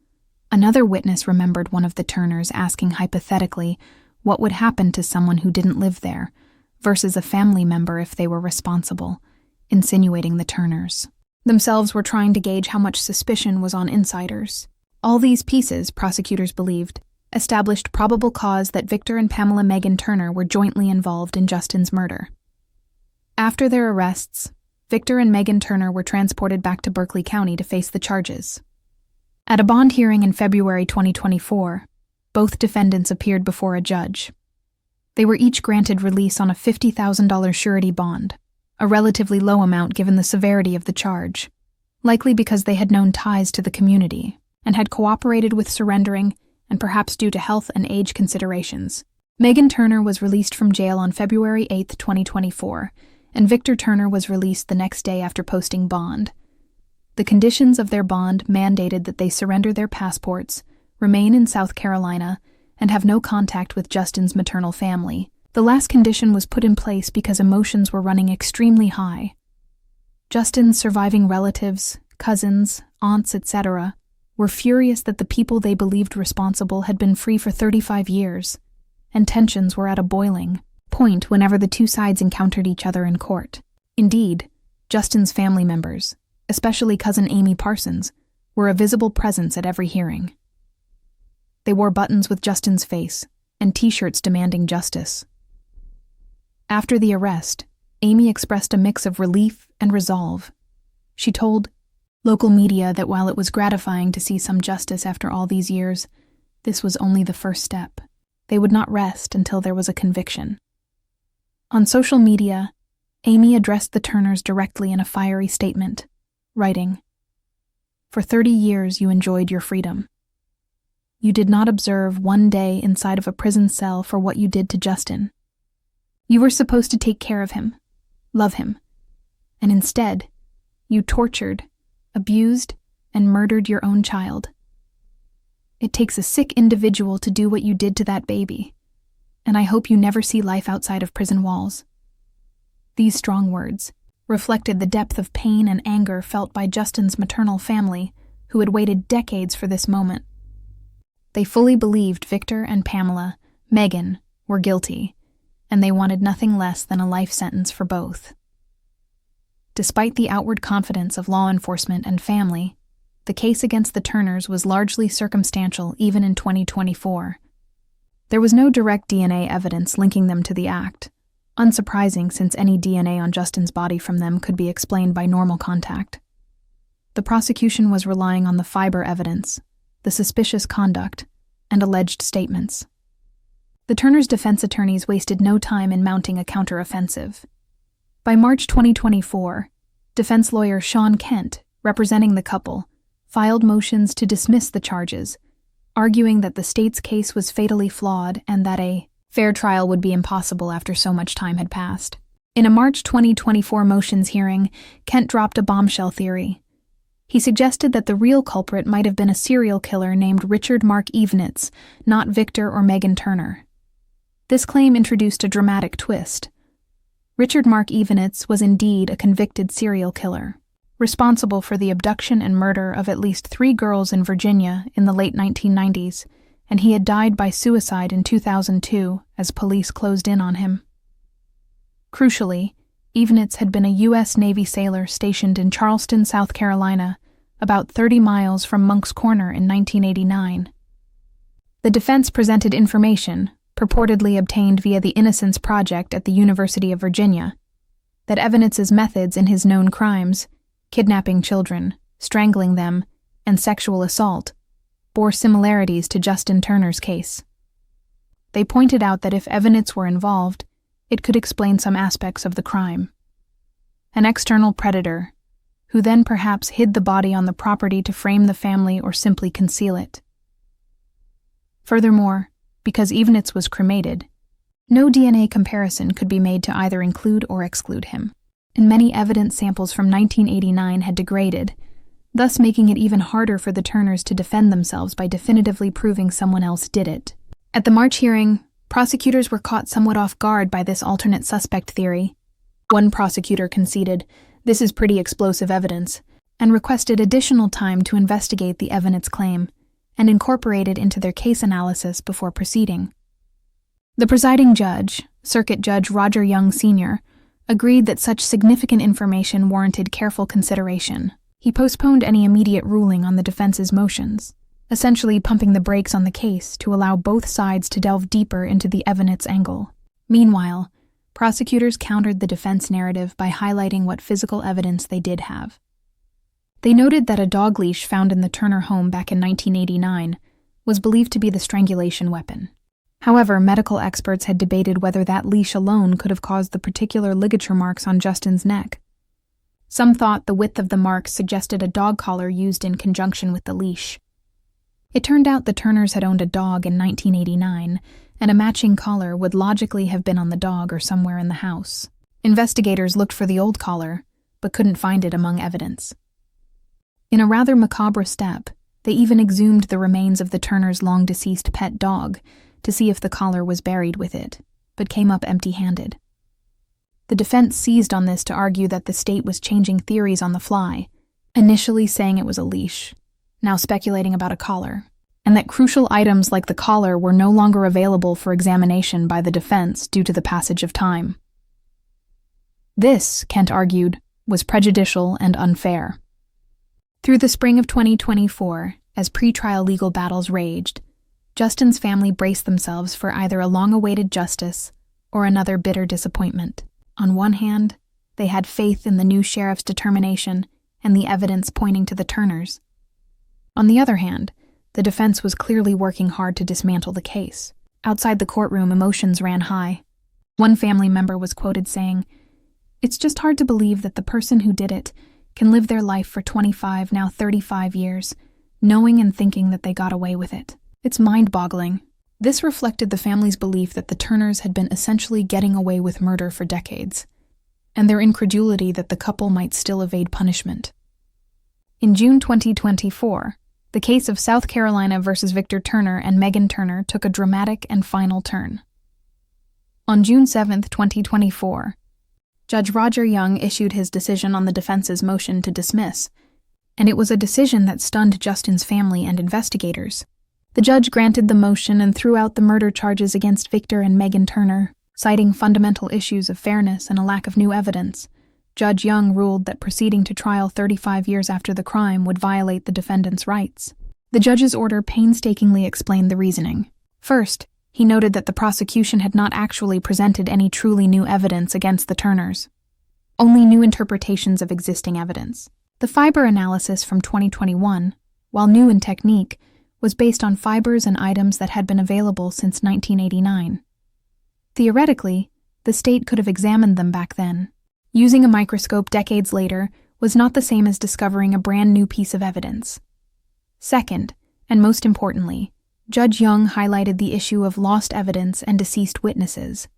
Another witness remembered one of the Turners asking hypothetically what would happen to someone who didn't live there, versus a family member if they were responsible, insinuating the Turners themselves were trying to gauge how much suspicion was on insiders. All these pieces, prosecutors believed, established probable cause that Victor and Pamela Megan Turner were jointly involved in Justin's murder. After their arrests, Victor and Megan Turner were transported back to Berkeley County to face the charges. At a bond hearing in February 2024, both defendants appeared before a judge. They were each granted release on a $50,000 surety bond, a relatively low amount given the severity of the charge, likely because they had known ties to the community and had cooperated with surrendering, and perhaps due to health and age considerations. Megan Turner was released from jail on February 8, 2024, and Victor Turner was released the next day after posting bond. The conditions of their bond mandated that they surrender their passports, remain in South Carolina, and have no contact with Justin's maternal family. The last condition was put in place because emotions were running extremely high. Justin's surviving relatives, cousins, aunts, etc., were furious that the people they believed responsible had been free for 35 years, and tensions were at a boiling point whenever the two sides encountered each other in court. Indeed, Justin's family members, especially cousin Amy Parsons, were a visible presence at every hearing. They wore buttons with Justin's face and t-shirts demanding justice. After the arrest, Amy expressed a mix of relief and resolve. She told local media that while it was gratifying to see some justice after all these years, this was only the first step. They would not rest until there was a conviction. On social media, Amy addressed the Turners directly in a fiery statement, writing, "For 30 years you enjoyed your freedom. You did not observe one day inside of a prison cell for what you did to Justin. You were supposed to take care of him, love him, and instead, you tortured, abused, and murdered your own child. It takes a sick individual to do what you did to that baby, and I hope you never see life outside of prison walls." These strong words reflected the depth of pain and anger felt by Justin's maternal family, who had waited decades for this moment. They fully believed Victor and Pamela, Megan, were guilty, and they wanted nothing less than a life sentence for both. Despite the outward confidence of law enforcement and family, the case against the Turners was largely circumstantial even in 2024. There was no direct DNA evidence linking them to the act, unsurprising since any DNA on Justin's body from them could be explained by normal contact. The prosecution was relying on the fiber evidence, the suspicious conduct, and alleged statements. The Turners' defense attorneys wasted no time in mounting a counteroffensive. By March 2024, defense lawyer Sean Kent, representing the couple, filed motions to dismiss the charges, arguing that the state's case was fatally flawed and that a fair trial would be impossible after so much time had passed. In a March 2024 motions hearing, Kent dropped a bombshell theory. He suggested that the real culprit might have been a serial killer named Richard Mark Evenitz, not Victor or Megan Turner. This claim introduced a dramatic twist. Richard Mark Evenitz was indeed a convicted serial killer, responsible for the abduction and murder of at least 3 girls in Virginia in the late 1990s, and he had died by suicide in 2002 as police closed in on him. Crucially, Evenitz had been a U.S. Navy sailor stationed in Charleston, South Carolina, about 30 miles from Monk's Corner in 1989. The defense presented information, purportedly obtained via the Innocence Project at the University of Virginia, that Evanitz's methods in his known crimes, kidnapping children, strangling them, and sexual assault, bore similarities to Justin Turner's case. They pointed out that if Evenitz were involved, it could explain some aspects of the crime. An external predator, who then perhaps hid the body on the property to frame the family or simply conceal it. Furthermore, because Evenitz was cremated, no DNA comparison could be made to either include or exclude him, and many evidence samples from 1989 had degraded, thus making it even harder for the Turners to defend themselves by definitively proving someone else did it. At the March hearing, prosecutors were caught somewhat off guard by this alternate suspect theory. One prosecutor conceded, "This is pretty explosive evidence," and requested additional time to investigate the Evenitz claim and incorporate it into their case analysis before proceeding. The presiding judge, Circuit Judge Roger Young Sr., agreed that such significant information warranted careful consideration. He postponed any immediate ruling on the defense's motions, essentially pumping the brakes on the case to allow both sides to delve deeper into the Evenitz angle. Meanwhile, prosecutors countered the defense narrative by highlighting what physical evidence they did have. They noted that a dog leash found in the Turner home back in 1989 was believed to be the strangulation weapon. However, medical experts had debated whether that leash alone could have caused the particular ligature marks on Justin's neck. Some thought the width of the marks suggested a dog collar used in conjunction with the leash. It turned out the Turners had owned a dog in 1989, and a matching collar would logically have been on the dog or somewhere in the house. Investigators looked for the old collar, but couldn't find it among evidence. In a rather macabre step, they even exhumed the remains of the Turners' long-deceased pet dog to see if the collar was buried with it, but came up empty-handed. The defense seized on this to argue that the state was changing theories on the fly, initially saying it was a leash, now speculating about a collar, and that crucial items like the collar were no longer available for examination by the defense due to the passage of time. This, Kent argued, was prejudicial and unfair. Through the spring of 2024, as pretrial legal battles raged, Justin's family braced themselves for either a long-awaited justice or another bitter disappointment. On one hand, they had faith in the new sheriff's determination and the evidence pointing to the Turners. On the other hand, the defense was clearly working hard to dismantle the case. Outside the courtroom, emotions ran high. One family member was quoted saying, "It's just hard to believe that the person who did it can live their life for 25, now 35 years, knowing and thinking that they got away with it. It's mind-boggling." This reflected the family's belief that the Turners had been essentially getting away with murder for decades, and their incredulity that the couple might still evade punishment. In June 2024, the case of South Carolina versus Victor Turner and Megan Turner took a dramatic and final turn. On June 7, 2024, Judge Roger Young issued his decision on the defense's motion to dismiss, and it was a decision that stunned Justin's family and investigators. The judge granted the motion and threw out the murder charges against Victor and Megan Turner, citing fundamental issues of fairness and a lack of new evidence. Judge Young ruled that proceeding to trial 35 years after the crime would violate the defendant's rights. The judge's order painstakingly explained the reasoning. First, he noted that the prosecution had not actually presented any truly new evidence against the Turners, only new interpretations of existing evidence. The fiber analysis from 2021, while new in technique, was based on fibers and items that had been available since 1989. Theoretically, the state could have examined them back then. Using a microscope decades later was not the same as discovering a brand new piece of evidence. Second, and most importantly, Judge Young highlighted the issue of lost evidence and deceased witnesses.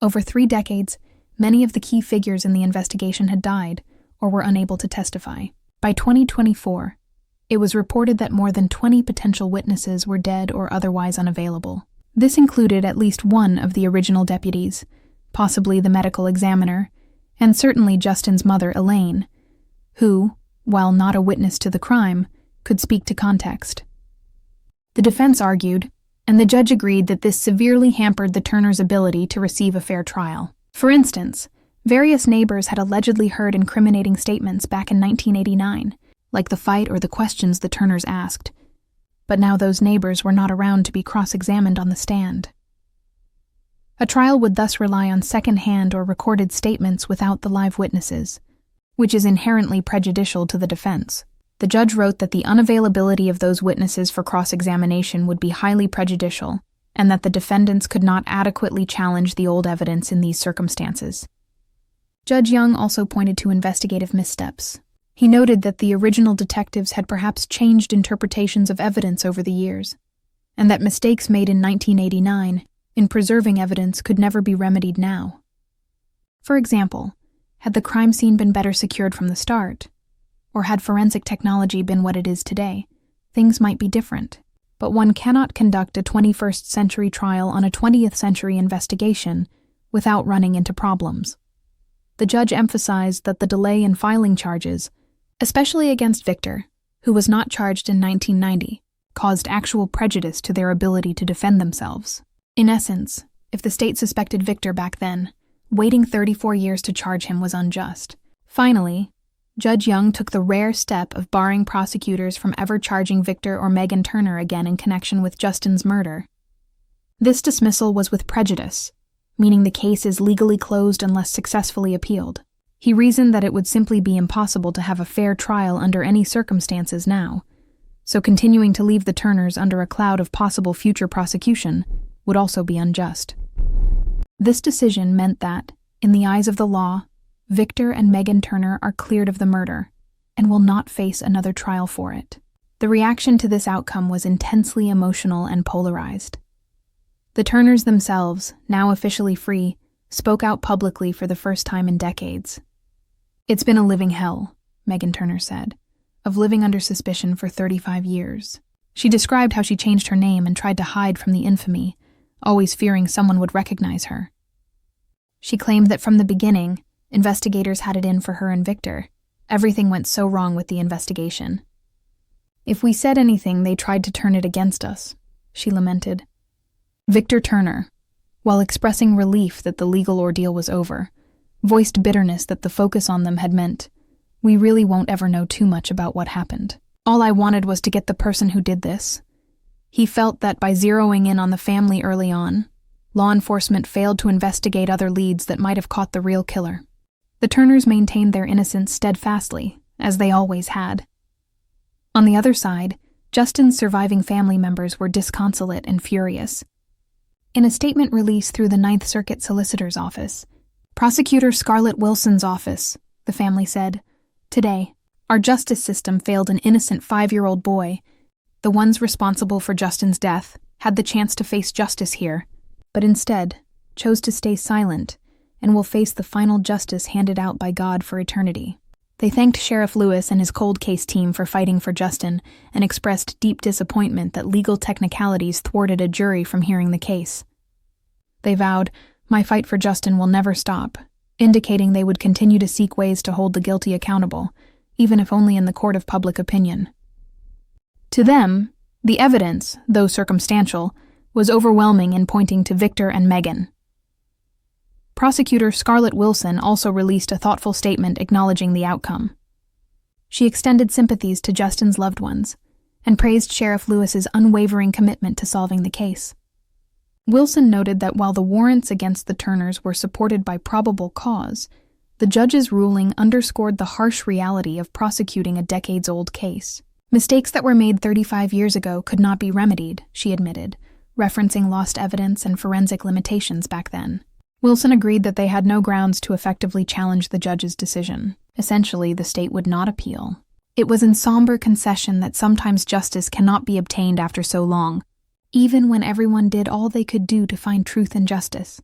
Over 3 decades, many of the key figures in the investigation had died or were unable to testify. By 2024, it was reported that more than 20 potential witnesses were dead or otherwise unavailable. This included at least one of the original deputies, possibly the medical examiner, and certainly Justin's mother, Elaine, who, while not a witness to the crime, could speak to context. The defense argued, and the judge agreed that this severely hampered the Turners' ability to receive a fair trial. For instance, various neighbors had allegedly heard incriminating statements back in 1989, like the fight or the questions the Turners asked, but now those neighbors were not around to be cross-examined on the stand. A trial would thus rely on second-hand or recorded statements without the live witnesses, which is inherently prejudicial to the defense. The judge wrote that the unavailability of those witnesses for cross-examination would be highly prejudicial, and that the defendants could not adequately challenge the old evidence in these circumstances. Judge Young also pointed to investigative missteps. He noted that the original detectives had perhaps changed interpretations of evidence over the years, and that mistakes made in 1989 in preserving evidence could never be remedied now. For example, had the crime scene been better secured from the start, or had forensic technology been what it is today, things might be different. But one cannot conduct a 21st century trial on a 20th century investigation without running into problems. The judge emphasized that the delay in filing charges, especially against Victor, who was not charged in 1990, caused actual prejudice to their ability to defend themselves. In essence, if the state suspected Victor back then, waiting 34 years to charge him was unjust. Finally, Judge Young took the rare step of barring prosecutors from ever charging Victor or Megan Turner again in connection with Justin's murder. This dismissal was with prejudice, meaning the case is legally closed unless successfully appealed. He reasoned that it would simply be impossible to have a fair trial under any circumstances now, so continuing to leave the Turners under a cloud of possible future prosecution would also be unjust. This decision meant that, in the eyes of the law, Victor and Megan Turner are cleared of the murder and will not face another trial for it. The reaction to this outcome was intensely emotional and polarized. The Turners themselves, now officially free, spoke out publicly for the first time in decades. "It's been a living hell," Megan Turner said, "of living under suspicion for 35 years. She described how she changed her name and tried to hide from the infamy, always fearing someone would recognize her. She claimed that from the beginning, investigators had it in for her and Victor. Everything went so wrong with the investigation. If we said anything, they tried to turn it against us," she lamented. Victor Turner, while expressing relief that the legal ordeal was over, voiced bitterness that the focus on them had meant, "We really won't ever know too much about what happened. All I wanted was to get the person who did this." He felt that by zeroing in on the family early on, law enforcement failed to investigate other leads that might have caught the real killer. The Turners maintained their innocence steadfastly, as they always had. On the other side, Justin's surviving family members were disconsolate and furious. In a statement released through the Ninth Circuit Solicitor's Office, Prosecutor Scarlett Wilson's office, the family said, "Today, our justice system failed an innocent 5-year-old boy. The ones responsible for Justin's death had the chance to face justice here, but instead chose to stay silent and will face the final justice handed out by God for eternity." They thanked Sheriff Lewis and his cold case team for fighting for Justin and expressed deep disappointment that legal technicalities thwarted a jury from hearing the case. They vowed, "My fight for Justin will never stop," indicating they would continue to seek ways to hold the guilty accountable, even if only in the court of public opinion. To them, the evidence, though circumstantial, was overwhelming in pointing to Victor and Megan. Prosecutor Scarlett Wilson also released a thoughtful statement acknowledging the outcome. She extended sympathies to Justin's loved ones and praised Sheriff Lewis's unwavering commitment to solving the case. Wilson noted that while the warrants against the Turners were supported by probable cause, The judge's ruling underscored the harsh reality of prosecuting a decades-old case. Mistakes that were made 35 years ago could not be remedied, she admitted, referencing lost evidence and forensic limitations back then. Wilson agreed that they had no grounds to effectively challenge the judge's decision. Essentially, the state would not appeal. It was in somber concession that sometimes justice cannot be obtained after so long, even when everyone did all they could do to find truth and justice.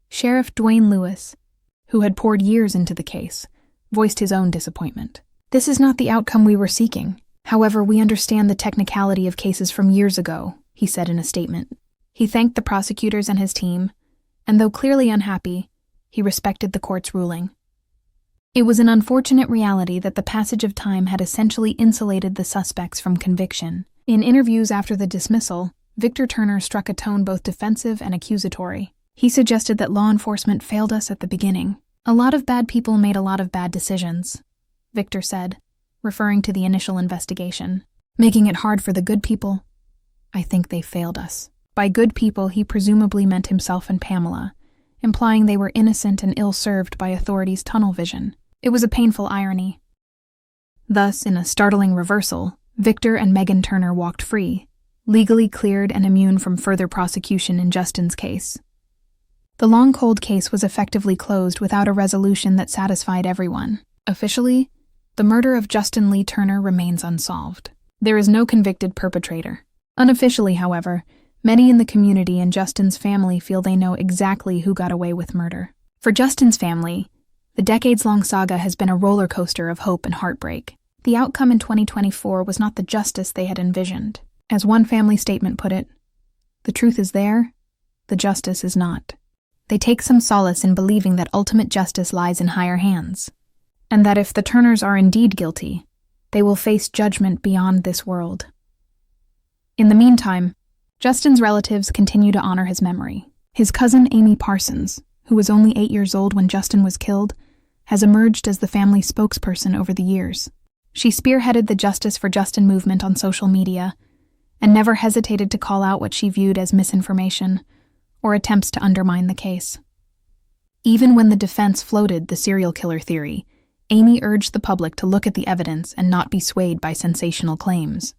Sheriff Dwayne Lewis, who had poured years into the case, voiced his own disappointment. "This is not the outcome we were seeking. However, we understand the technicality of cases from years ago," he said in a statement. He thanked the prosecutors and his team, and though clearly unhappy, he respected the court's ruling. It was an unfortunate reality that the passage of time had essentially insulated the suspects from conviction. In interviews after the dismissal, Victor Turner struck a tone both defensive and accusatory. He suggested that law enforcement failed us at the beginning. "A lot of bad people made a lot of bad decisions," Victor said, referring to the initial investigation. "Making it hard for the good people. I think they failed us." By good people, he presumably meant himself and Pamela, implying they were innocent and ill-served by authorities' tunnel vision. It was a painful irony. Thus, in a startling reversal, Victor and Megan Turner walked free, legally cleared and immune from further prosecution in Justin's case. The long cold case was effectively closed without a resolution that satisfied everyone. Officially, the murder of Justin Lee Turner remains unsolved. There is no convicted perpetrator. Unofficially, however, many in the community and Justin's family feel they know exactly who got away with murder. For Justin's family, the decades-long saga has been a roller coaster of hope and heartbreak. The outcome in 2024 was not the justice they had envisioned. As one family statement put it, "The truth is there, the justice is not." They take some solace in believing that ultimate justice lies in higher hands, and that if the Turners are indeed guilty, they will face judgment beyond this world. In the meantime, Justin's relatives continue to honor his memory. His cousin Amy Parsons, who was only 8 years old when Justin was killed, has emerged as the family's spokesperson over the years. She spearheaded the Justice for Justin movement on social media and never hesitated to call out what she viewed as misinformation or attempts to undermine the case. Even when the defense floated the serial killer theory, Amy urged the public to look at the evidence and not be swayed by sensational claims.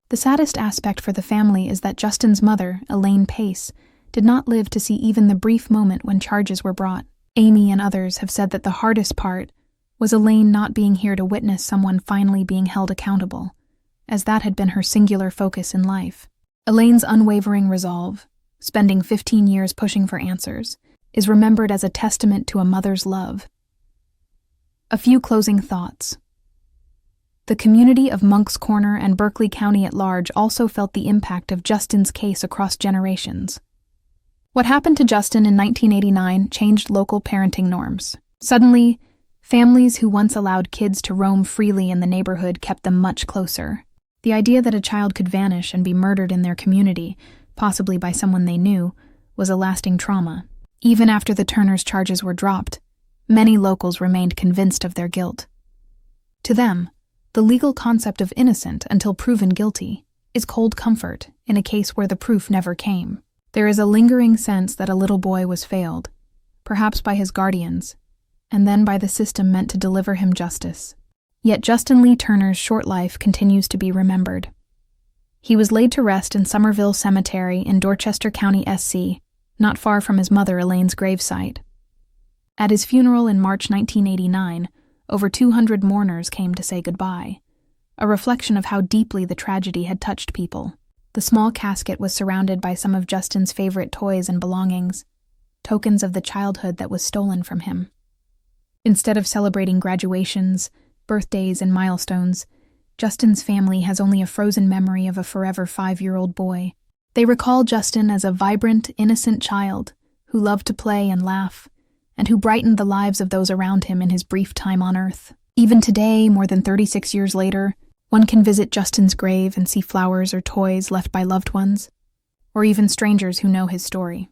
The saddest aspect for the family is that Justin's mother, Elaine Pace, did not live to see even the brief moment when charges were brought. Amy and others have said that the hardest part was Elaine not being here to witness someone finally being held accountable, as that had been her singular focus in life. Elaine's unwavering resolve, spending 15 years pushing for answers, is remembered as a testament to a mother's love. A few closing thoughts. The community of Moncks Corner and Berkeley County at large also felt the impact of Justin's case across generations. What happened to Justin in 1989 changed local parenting norms. Suddenly, families who once allowed kids to roam freely in the neighborhood kept them much closer. The idea that a child could vanish and be murdered in their community, possibly by someone they knew, was a lasting trauma. Even after the Turners' charges were dropped, many locals remained convinced of their guilt. To them, the legal concept of innocent until proven guilty is cold comfort in a case where the proof never came. There is a lingering sense that a little boy was failed, perhaps by his guardians, and then by the system meant to deliver him justice. Yet Justin Lee Turner's short life continues to be remembered. He was laid to rest in Somerville Cemetery in Dorchester County, SC, not far from his mother Elaine's gravesite. At his funeral in March 1989, over 200 mourners came to say goodbye, a reflection of how deeply the tragedy had touched people. The small casket was surrounded by some of Justin's favorite toys and belongings, tokens of the childhood that was stolen from him. Instead of celebrating graduations, birthdays, and milestones, Justin's family has only a frozen memory of a forever 5-year-old boy. They recall Justin as a vibrant, innocent child who loved to play and laugh, and who brightened the lives of those around him in his brief time on Earth. Even today, more than 36 years later, one can visit Justin's grave and see flowers or toys left by loved ones, or even strangers who know his story.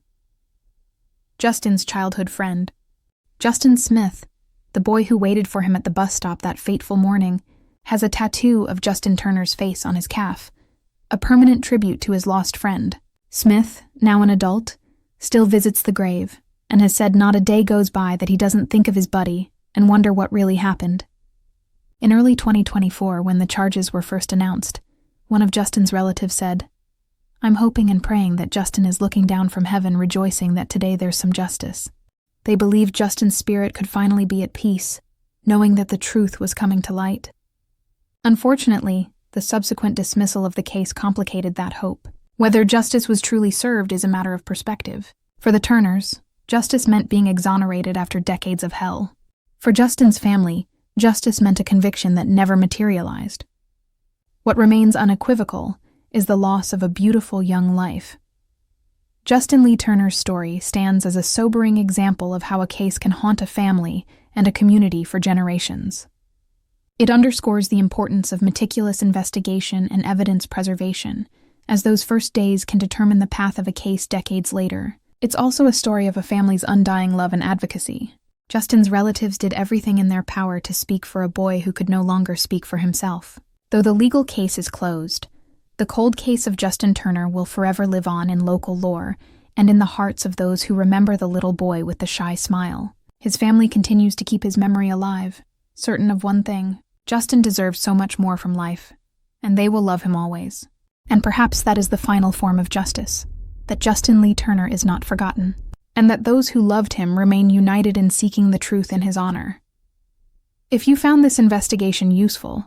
Justin's childhood friend. Justin Smith, the boy who waited for him at the bus stop that fateful morning, has a tattoo of Justin Turner's face on his calf, a permanent tribute to his lost friend. Smith, now an adult, still visits the grave, and has said not a day goes by that he doesn't think of his buddy and wonder what really happened. In early 2024, when the charges were first announced, one of Justin's relatives said, "I'm hoping and praying that Justin is looking down from heaven rejoicing that today there's some justice." They believed Justin's spirit could finally be at peace, knowing that the truth was coming to light. Unfortunately, the subsequent dismissal of the case complicated that hope. Whether justice was truly served is a matter of perspective. For the Turners, justice meant being exonerated after decades of hell. For Justin's family, justice meant a conviction that never materialized. What remains unequivocal is the loss of a beautiful young life. Justin Lee Turner's story stands as a sobering example of how a case can haunt a family and a community for generations. It underscores the importance of meticulous investigation and evidence preservation, as those first days can determine the path of a case decades later. It's also a story of a family's undying love and advocacy. Justin's relatives did everything in their power to speak for a boy who could no longer speak for himself. Though the legal case is closed, the cold case of Justin Turner will forever live on in local lore and in the hearts of those who remember the little boy with the shy smile. His family continues to keep his memory alive, certain of one thing: Justin deserves so much more from life, and they will love him always. And perhaps that is the final form of justice, that Justin Lee Turner is not forgotten, and that those who loved him remain united in seeking the truth in his honor. If you found this investigation useful,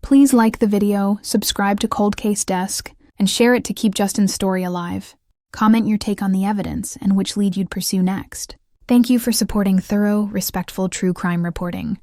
please like the video, subscribe to Cold Case Desk, and share it to keep Justin's story alive. Comment your take on the evidence and which lead you'd pursue next. Thank you for supporting thorough, respectful true crime reporting.